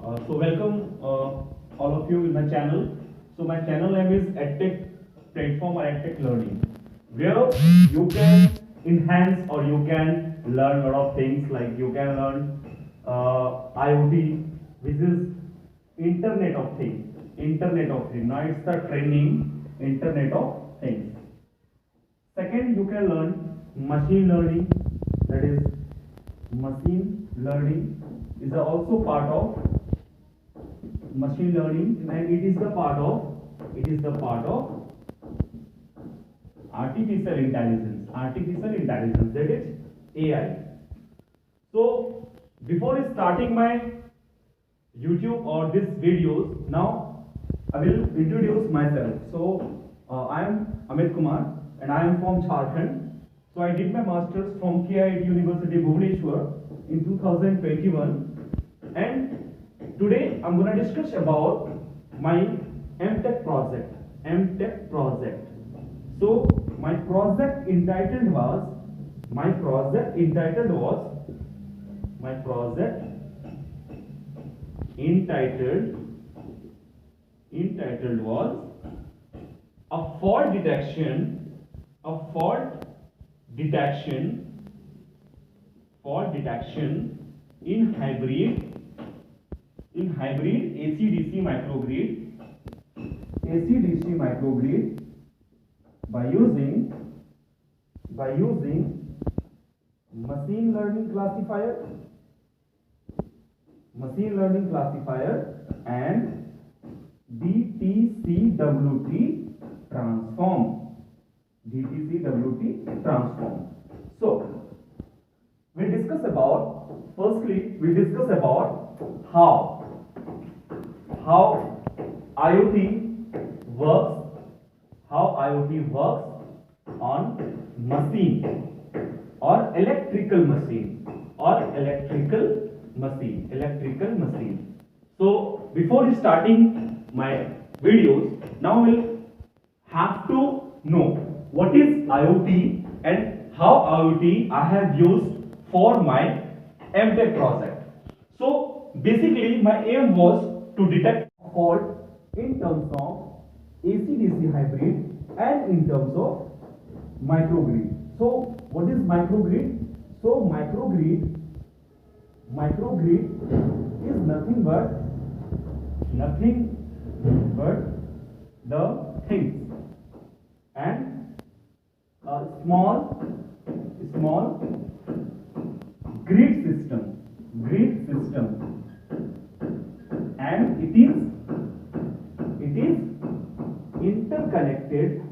So welcome all of you in my channel. So my channel name is EdTech Platform or EdTech Learning, where you can enhance or you can learn a lot of things. Like you can learn IoT, which is Internet of Things. Internet of Things. Now it's the trending Internet of Things. Second, you can learn machine learning. That is, machine learning is also part of machine learning, and it is the part of artificial intelligence, that is AI. So before starting my YouTube or this videos, now I will introduce myself. So I am Amit Kumar and I am from Jharkhand. So I did my masters from KIT University Bhubaneswar in 2021, and today I'm gonna discuss about my MTech project. MTech project. So my project entitled was my project entitled was a fault detection in hybrid AC/DC microgrid by using machine learning classifier and DTCWT transform. So we discuss about how IoT works, on machine or electrical machine. So before starting my videos, now we'll have to know what is IoT and how IoT I have used for my MTech project. So basically my aim was to detect fault in terms of AC/DC hybrid and in terms of microgrid. So what is microgrid? So microgrid is nothing but the things, and a small grid system, and it is interconnected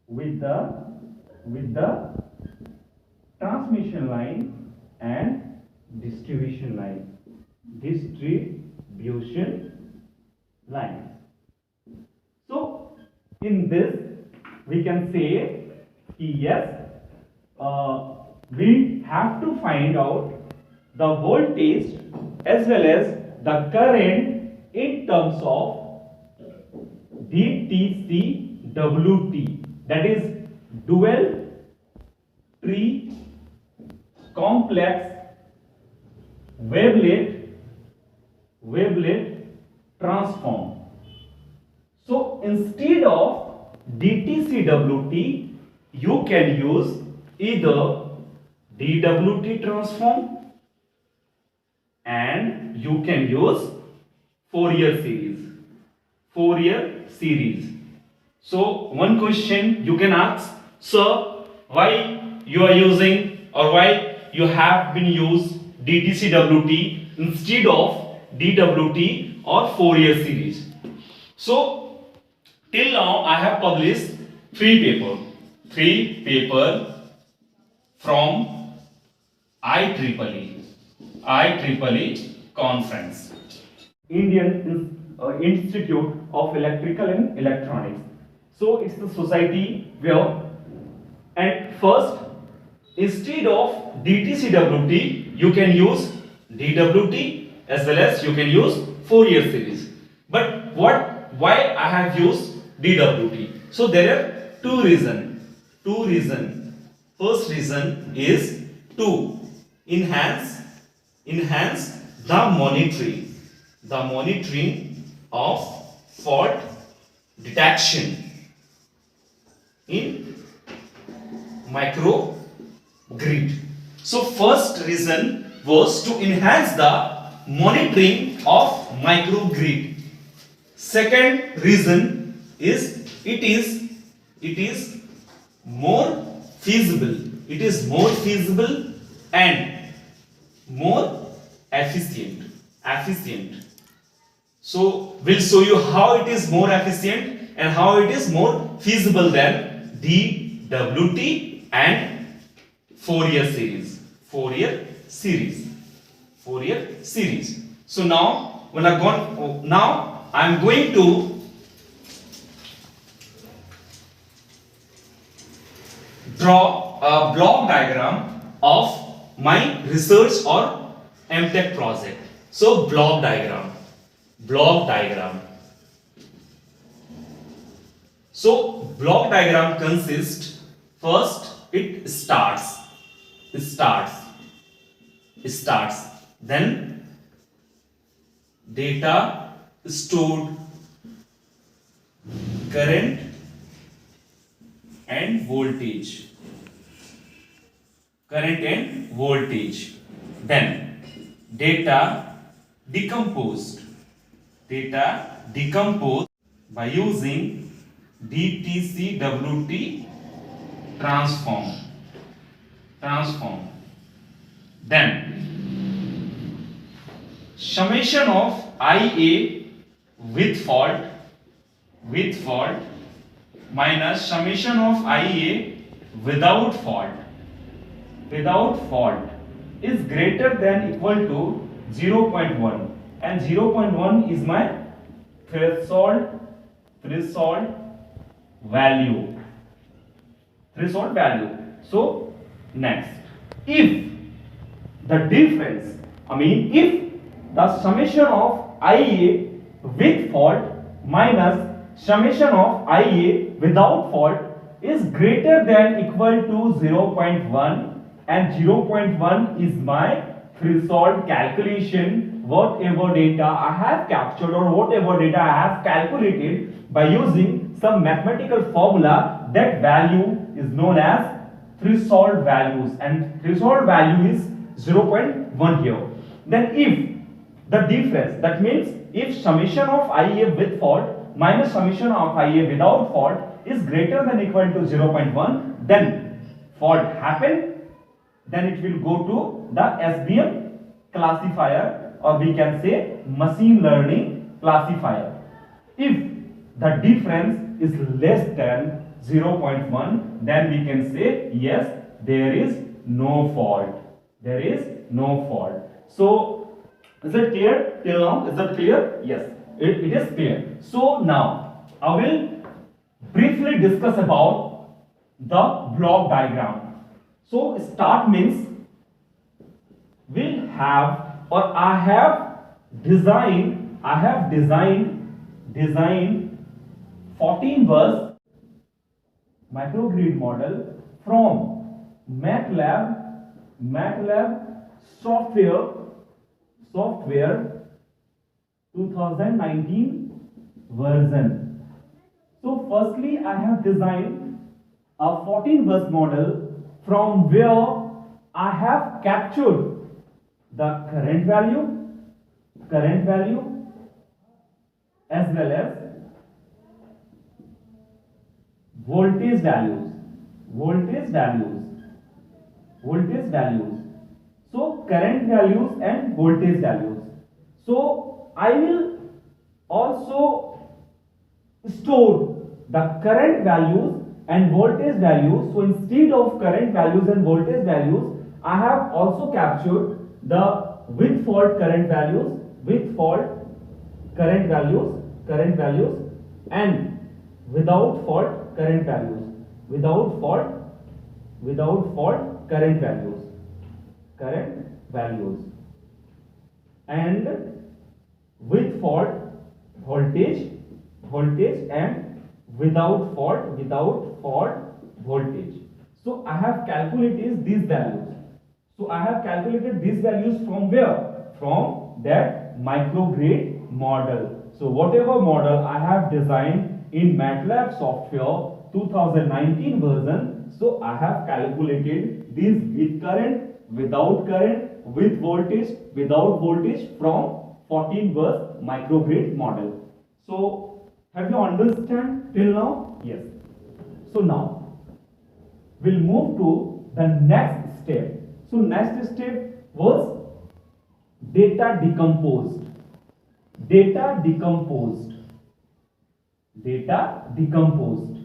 with the transmission line and distribution line. So in this we can say yes, we have to find out the voltage as well as the current in terms of DTCWT, that is dual tree complex wavelet transform. So instead of DTCWT, you can use either DWT transform, and you can use Fourier series. So one question you can ask, sir, why you are using or why you have been used DTCWT instead of DWT or Fourier series? So till now I have published three paper from IEEE conference, Indian Institute of Electrical and Electronics. So it's the society where, at first, instead of DTCWT, you can use DWT as well as you can use Fourier series. But why I have used DWT? So there are two reasons. First reason is to enhance enhance the monitoring of fault detection in microgrid. So first reason was to enhance the monitoring of microgrid. Second reason is it is more feasible. It is more feasible and more efficient. So we'll show you how it is more efficient and how it is more feasible than DWT and Fourier series. So now I'm going to draw a block diagram of my research or MTech project. So block diagram. So block diagram consists, first it starts, then data stored, current and voltage, then data decomposed by using DTCWT transform, then summation of IA with fault minus summation of IA without fault is greater than equal to 0.1, and 0.1 is my threshold value. So next, if the summation of IA with fault minus summation of IA without fault is greater than equal to 0.1, and 0.1 is my threshold calculation, whatever data I have captured or whatever data I have calculated by using some mathematical formula, that value is known as threshold values, and threshold value is 0.1 here. Then if the difference, that means if summation of IA with fault minus summation of IA without fault is greater than equal to 0.1, then fault happen, then it will go to the SBM classifier, or we can say machine learning classifier. If the difference is less than 0.1, then we can say yes, there is no fault. So is it clear till now? Is that clear? Yes, it is clear. So now I will briefly discuss about the block diagram. So start means we'll have, or I have designed 14 bus microgrid model from MATLAB software 2019 version. So firstly I have designed a 14 bus model from where I have captured the current value as well as voltage values. So current values and voltage values. So I will also store the current values and voltage values. So instead of current values and voltage values, I have also captured the with fault current values, and without fault current values, and with fault voltage, and without fault voltage. So I have calculated these values. So I have calculated these values from where? From that microgrid model. So whatever model I have designed in MATLAB software 2019 version, so I have calculated this with current, without current, with voltage, without voltage from 14 bus microgrid model. So have you understand till now? Yes. So now we'll move to the next step. So next step was data decomposed. Data decomposed. Data decomposed.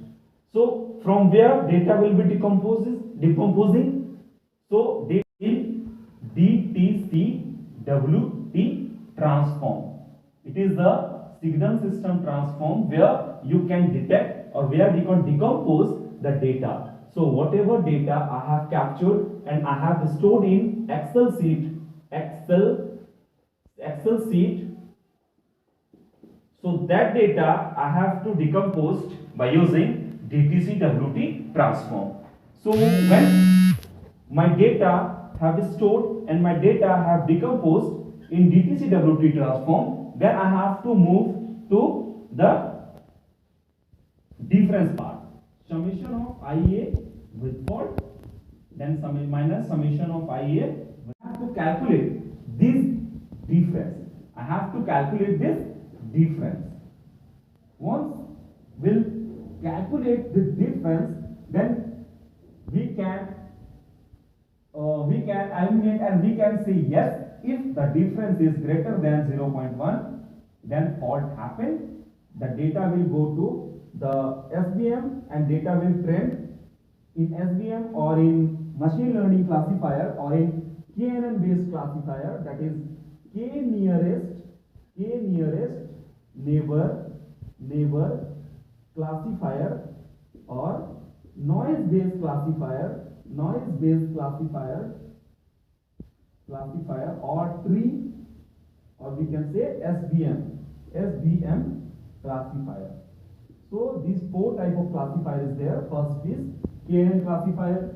So from where data will be decomposing? So in DTCWT transform. It is the signal system transform where you can detect or where you can decompose the data. So whatever data I have captured and I have stored in Excel sheet, so that data I have to decompose by using DTCWT transform. So when my data have stored and my data have decomposed in DTCWT transform, then I have to move to the difference part. Summation of IA with fault, then minus summation of IA. I have to calculate this difference. I have to calculate this difference. Once we'll calculate this difference, then we can eliminate and we can say yes, if the difference is greater than 0.1, then fault happened. The data will go to the SVM and data will trend in SVM or in machine learning classifier or in KNN based classifier, that is K nearest neighbor classifier or noise based classifier or tree, or we can say SVM classifier. So these four type of classifier is there. First is KNN classifier,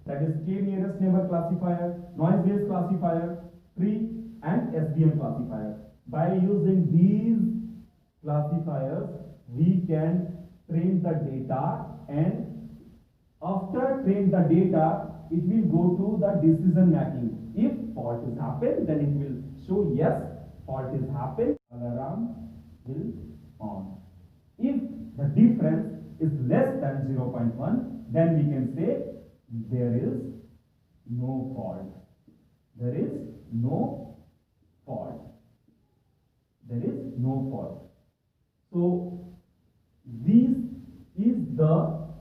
that is K nearest neighbor classifier, noise based classifier, tree and SVM classifier. By using these classifiers, we can train the data, and after train the data, it will go to the decision making. If fault is happened, then it will show yes, fault is happened, alarm will on. If the difference is less than 0.1, then we can say there is no fault. There is no fault. There is no fault. So this is the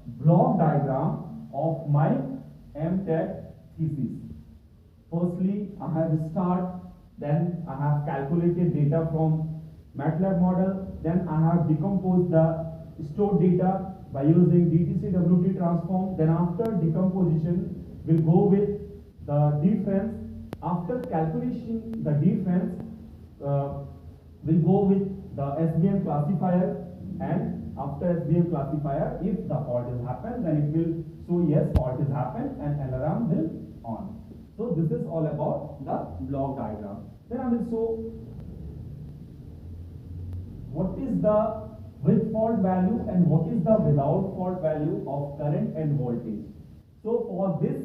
block diagram of my MTech thesis. Firstly, I have start, then I have calculated data from MATLAB model, then I have decomposed the stored data by using DTCWT transform. Then after decomposition, we'll go with the difference. After calculation the difference, we'll go with the SVM classifier, and after SVM classifier, if the fault is happened, then it will show yes, fault is happened and alarm will on. So this is all about the block diagram. Then I will show what is the with fault value and what is the without fault value of current and voltage. So for this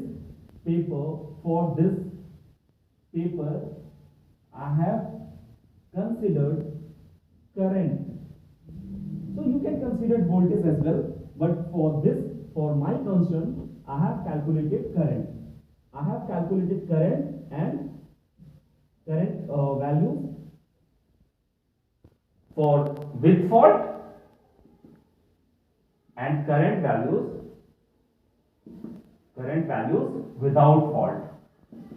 paper, I have considered current. So you can consider voltage as well, but for my concern, I have calculated current. I have calculated current and current value for with fault and current values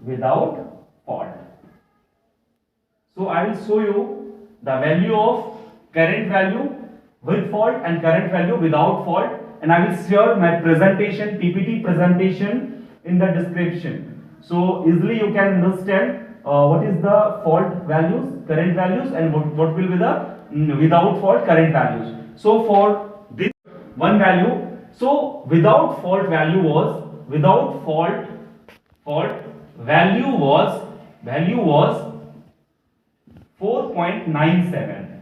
without fault. So I will show you the value of current value with fault and current value without fault, and I will share my presentation, PPT presentation in the description. So easily you can understand what is the fault values, current values, and what will be the without fault current values. So for this one value, so without fault value was without fault value was 4.97.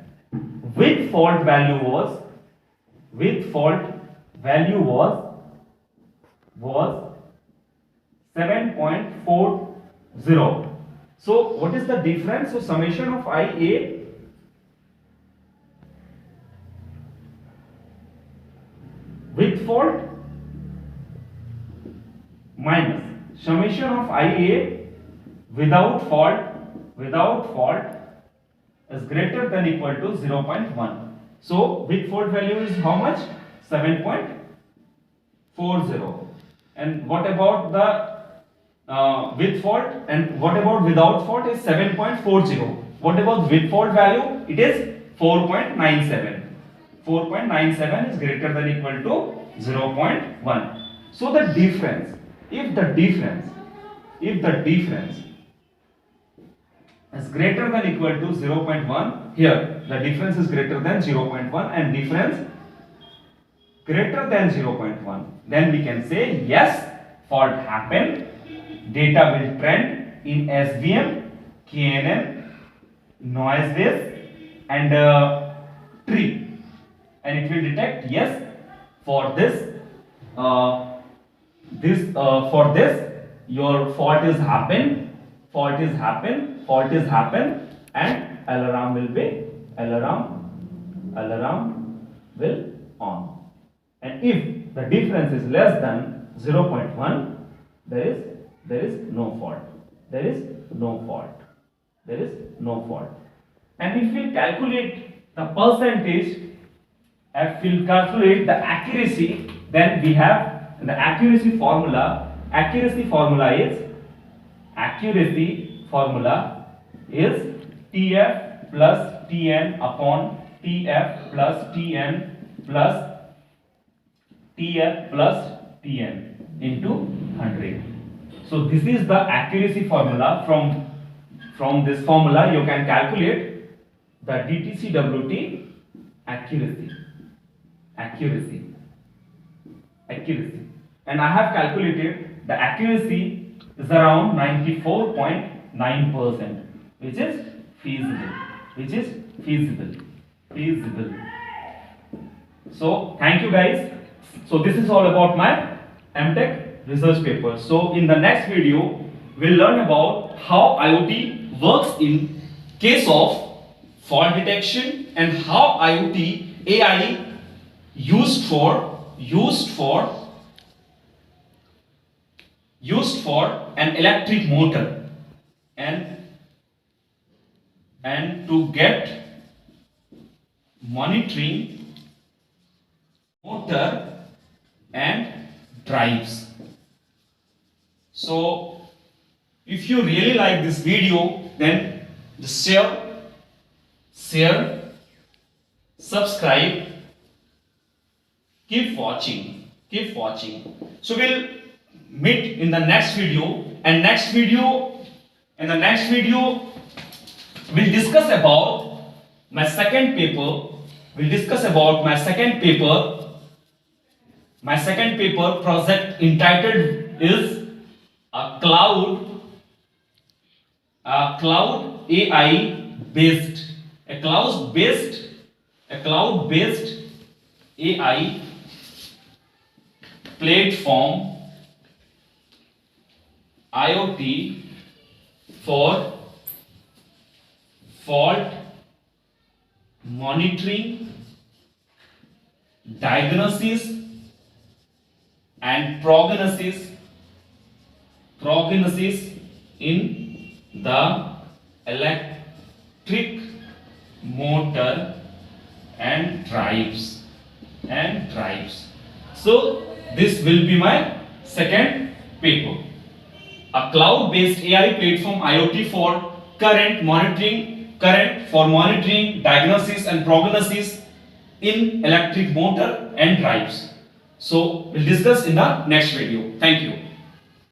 With fault value was 7.40. So what is the difference? So summation of IA with fault minus summation of IA without fault is greater than equal to 0.1. So with fault value is how much? 7.40. And what about the with fault, and what about without fault is 7.40. What about with fault value? It is 4.97. 4.97 is greater than equal to 0.1. So the difference, if the difference is greater than equal to 0.1, here the difference is greater than 0.1 and difference greater than 0.1, then we can say yes, fault happened, data will trend in SVM, KNN, noise base and tree, and it will detect yes, for this your fault is happen, and alarm will on. And if the difference is less than 0.1, there is no fault. And if we calculate the percentage, if we calculate the accuracy, then we have the accuracy formula. Accuracy formula is TF plus TN upon TF plus TN plus TF plus TN into 100. So this is the accuracy formula. From this formula you can calculate the DTCWT accuracy. And I have calculated the accuracy is around 94.9%, which is feasible. So thank you guys. So this is all about my MTech research paper. So in the next video we'll learn about how IoT works in case of fault detection and how IoT AI used for an electric motor and to get monitoring motor and drives. So if you really like this video, then just share, subscribe, keep watching. So we'll meet in the next video, and in the next video we'll discuss about my second paper. My second paper project entitled is a cloud AI based AI platform IoT for fault monitoring, diagnosis and prognosis in the electric motor and drives. So this will be my second paper, a cloud-based AI platform IoT for monitoring, diagnosis and prognosis in electric motor and drives. So we'll discuss in the next video. Thank you.